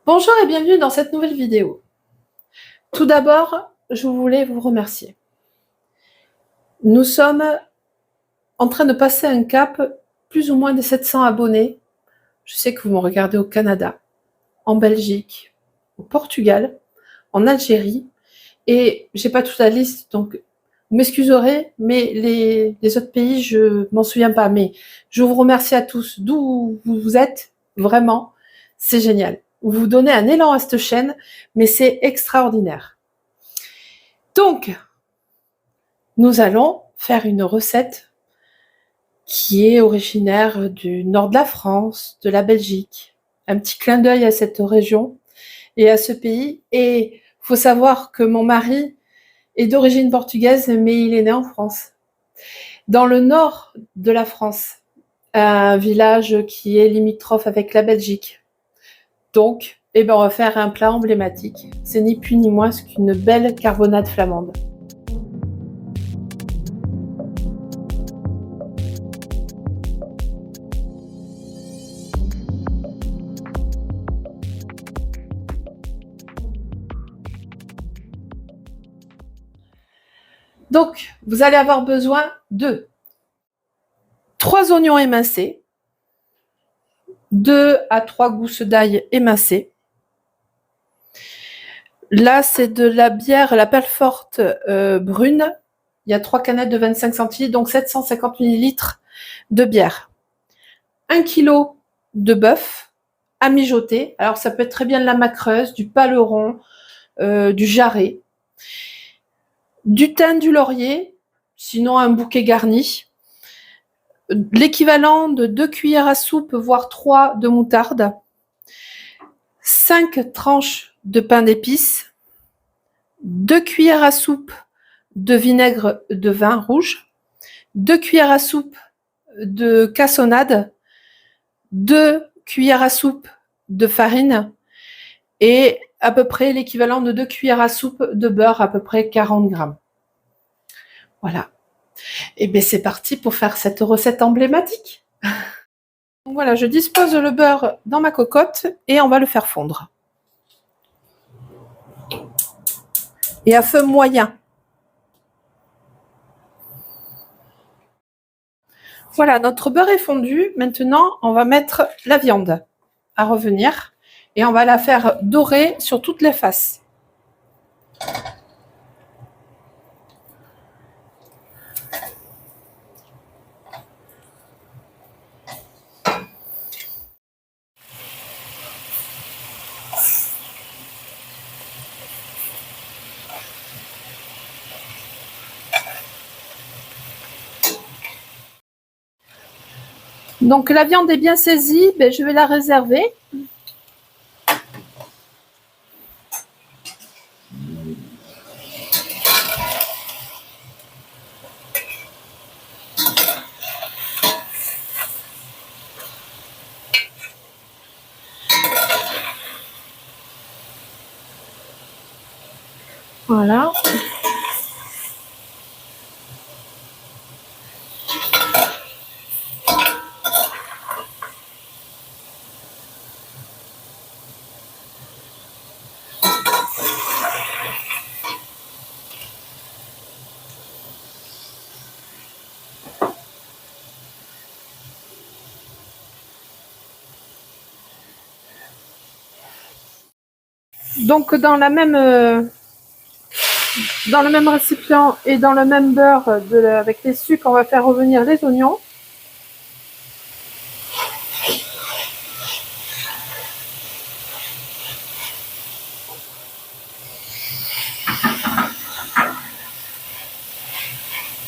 Bonjour et bienvenue dans cette nouvelle vidéo. Tout d'abord, je voulais vous remercier. Nous sommes en train de passer un cap plus ou moins de 700 abonnés. Je sais que vous me regardez au Canada, en Belgique, au Portugal, en Algérie, et j'ai pas toute la liste, donc vous m'excuserez, mais les autres pays, je m'en souviens pas. Mais je vous remercie à tous, d'où vous êtes, vraiment, c'est génial. Vous donnez un élan à cette chaîne, mais c'est extraordinaire. Donc, nous allons faire une recette qui est originaire du nord de la France, de la Belgique. Un petit clin d'œil à cette région et à ce pays. Et il faut savoir que mon mari est d'origine portugaise, mais il est né en France. Dans le nord de la France, un village qui est limitrophe avec la Belgique. Donc, on va faire un plat emblématique. C'est ni plus ni moins qu'une belle carbonade flamande. Donc, vous allez avoir besoin de 3 oignons émincés, 2 à 3 gousses d'ail émincées. Là, c'est de la bière, la Pelfort brune. Il y a 3 canettes de 25 centilitres, donc 750 millilitres de bière. 1 kg de bœuf à mijoter. Alors, ça peut être très bien de la macreuse, du paleron, du jarret, du thym, du laurier, sinon un bouquet garni. L'équivalent de 2 cuillères à soupe, voire 3 de moutarde, 5 tranches de pain d'épices, 2 cuillères à soupe de vinaigre de vin rouge, 2 cuillères à soupe de cassonade, 2 cuillères à soupe de farine et à peu près l'équivalent de 2 cuillères à soupe de beurre, à peu près 40 grammes. Voilà. Et bien c'est parti pour faire cette recette emblématique. Donc voilà, je dispose le beurre dans ma cocotte et on va le faire fondre. Et à feu moyen. Voilà, notre beurre est fondu. Maintenant, on va mettre la viande à revenir et on va la faire dorer sur toutes les faces. Donc la viande est bien saisie, je vais la réserver. Voilà. Donc dans le même récipient et dans le même beurre avec les sucres, on va faire revenir les oignons.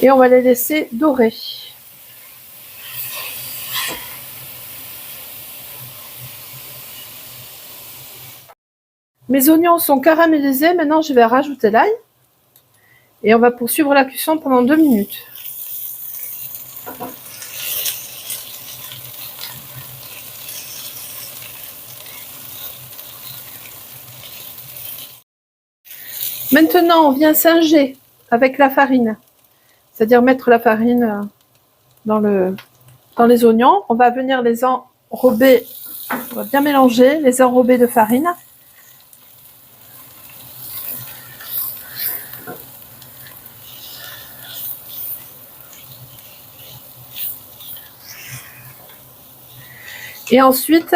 Et on va les laisser dorer. Mes oignons sont caramélisés, maintenant je vais rajouter l'ail. Et on va poursuivre la cuisson pendant 2 minutes. Maintenant, on vient singer avec la farine. C'est-à-dire mettre la farine dans les oignons. On va venir les enrober, on va bien mélanger, les enrober de farine. Et ensuite,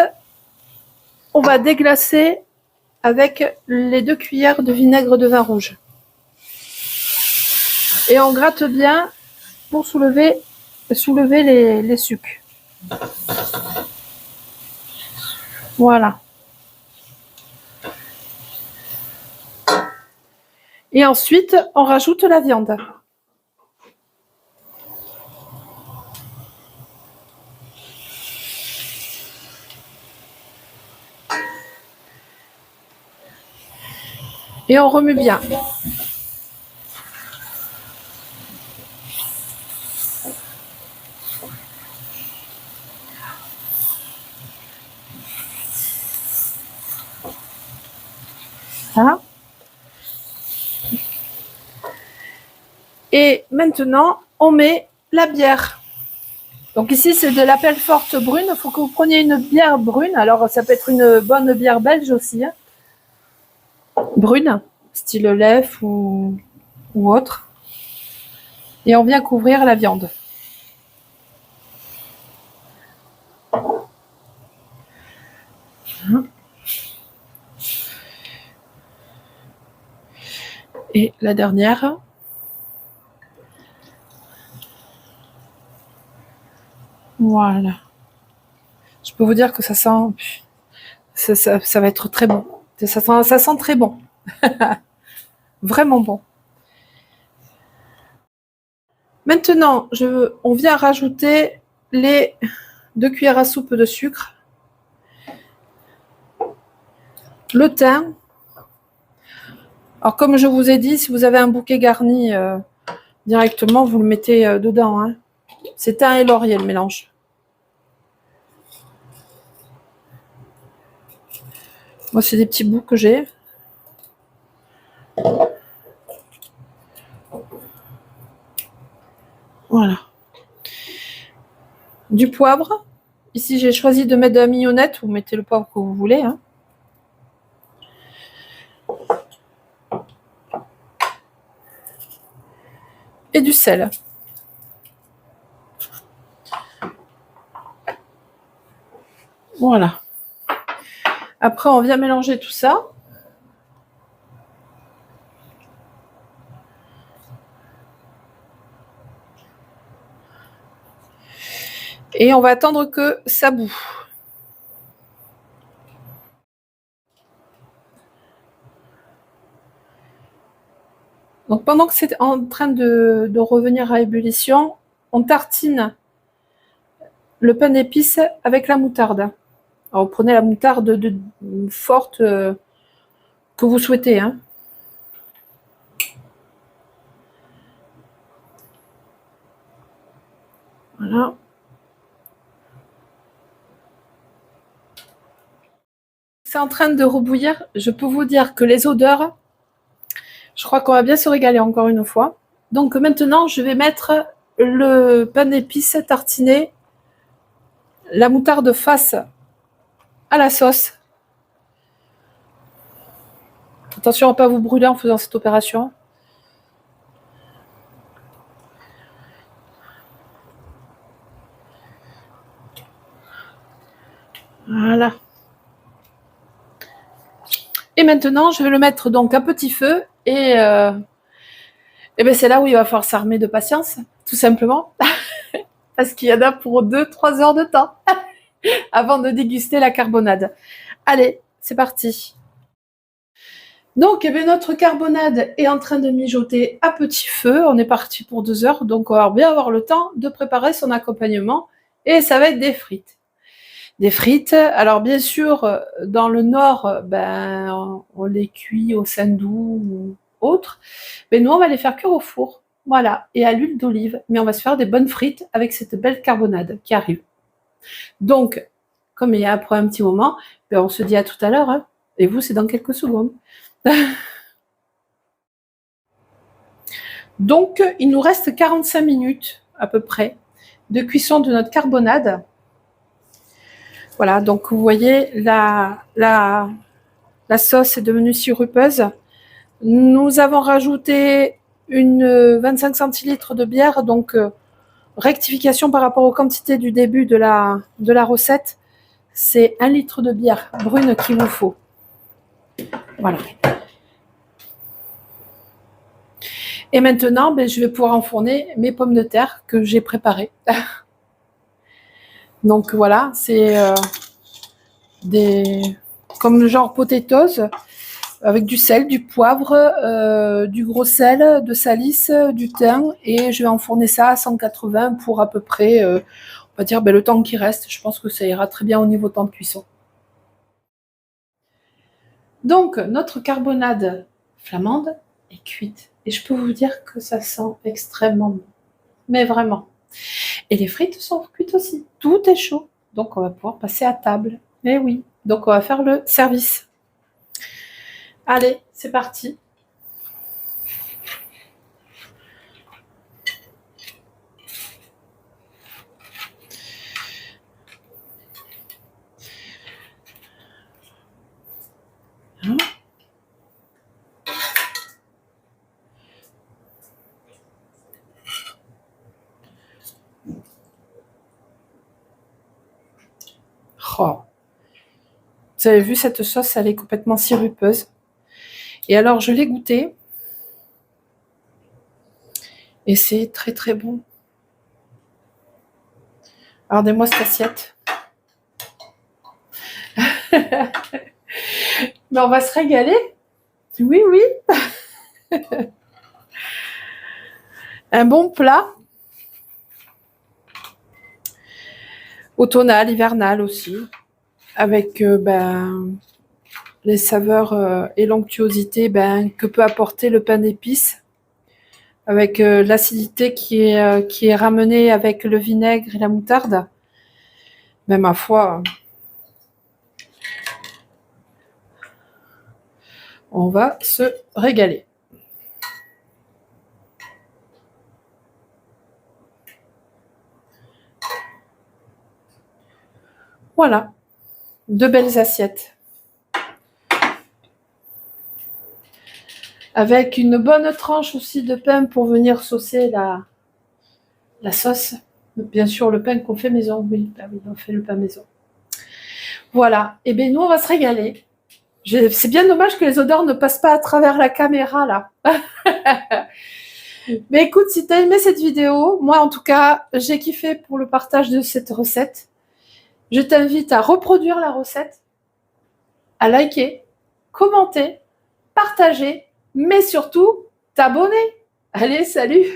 on va déglacer avec les 2 cuillères de vinaigre de vin rouge. Et on gratte bien pour soulever les sucs. Voilà. Et ensuite, on rajoute la viande. Et on remue bien. Voilà. Et maintenant, on met la bière. Donc ici, c'est de la pelle forte brune. Il faut que vous preniez une bière brune. Alors, ça peut être une bonne bière belge aussi. Hein. Brune, style Lef ou autre. Et on vient couvrir la viande. Et la dernière. Voilà. Je peux vous dire que ça sent... Ça va être très bon. Ça sent très bon. Vraiment bon. Maintenant, on vient rajouter les 2 cuillères à soupe de sucre, le thym. Alors, comme je vous ai dit, si vous avez un bouquet garni directement, vous le mettez dedans. Hein. C'est thym et laurier le mélange. Moi, c'est des petits bouts que j'ai. Voilà. Du poivre. Ici, j'ai choisi de mettre de la mignonnette. Vous mettez le poivre que vous voulez. Hein. Et du sel. Voilà. Après, on vient mélanger tout ça. Et on va attendre que ça boue. Donc pendant que c'est en train de revenir à ébullition, on tartine le pain d'épices avec la moutarde. Alors, vous prenez la moutarde forte que vous souhaitez. Hein. Voilà. C'est en train de rebouillir. Je peux vous dire que les odeurs, je crois qu'on va bien se régaler encore une fois. Donc maintenant, je vais mettre le pain d'épices tartiné, la moutarde face à la sauce. Attention à ne pas vous brûler en faisant cette opération. Voilà. Et maintenant, je vais le mettre donc à petit feu et ben c'est là où il va falloir s'armer de patience, tout simplement. Parce qu'il y en a pour 2-3 heures de temps avant de déguster la carbonade. Allez, c'est parti. Donc, eh bien, notre carbonade est en train de mijoter à petit feu. On est parti pour 2 heures, donc on va bien avoir le temps de préparer son accompagnement. Et ça va être des frites. Des frites, alors bien sûr, dans le nord, ben, on les cuit au sandou ou autre. Mais nous, on va les faire cuire au four. Voilà, et à l'huile d'olive. Mais on va se faire des bonnes frites avec cette belle carbonade qui arrive. Donc, comme il y a après un petit moment, ben on se dit à tout à l'heure. Hein. Et vous, c'est dans quelques secondes. Donc, il nous reste 45 minutes à peu près de cuisson de notre carbonade. Voilà, donc vous voyez, la sauce est devenue sirupeuse. Nous avons rajouté une 25 centilitres de bière, donc rectification par rapport aux quantités du début de la recette. c'est 1 litre de bière brune qu'il vous faut. Voilà. Et maintenant, je vais pouvoir enfourner mes pommes de terre que j'ai préparées. Donc voilà, c'est comme le genre potatoes, avec du sel, du poivre, du gros sel, de salisse, du thym, et je vais enfourner ça à 180 pour à peu près, on va dire, le temps qui reste. Je pense que ça ira très bien au niveau temps de cuisson. Donc, notre carbonade flamande est cuite. Et je peux vous dire que ça sent extrêmement bon. Mais vraiment. Et les frites sont cuites aussi. Tout est chaud. Donc, on va pouvoir passer à table. Mais oui. Donc, on va faire le service. Allez, c'est parti. Hein? Oh. Vous avez vu, cette sauce, elle est complètement sirupeuse. Et alors, je l'ai goûtée. Et c'est très, très bon. Regardez-moi cette assiette. Mais on va se régaler. Oui, oui. Un bon plat. Automnal, hivernal aussi. Avec les saveurs et l'onctuosité que peut apporter le pain d'épices. Avec l'acidité qui est ramenée avec le vinaigre et la moutarde. Mais ma foi, on va se régaler. Voilà, 2 belles assiettes. Avec une bonne tranche aussi de pain pour venir saucer la sauce. Bien sûr, le pain qu'on fait maison. Oui, oui, on fait le pain maison. Voilà. Et bien, nous, on va se régaler. C'est bien dommage que les odeurs ne passent pas à travers la caméra, là. Mais écoute, si tu as aimé cette vidéo, moi, en tout cas, j'ai kiffé pour le partage de cette recette. Je t'invite à reproduire la recette, à liker, commenter, partager, mais surtout, t'abonner. Allez, salut!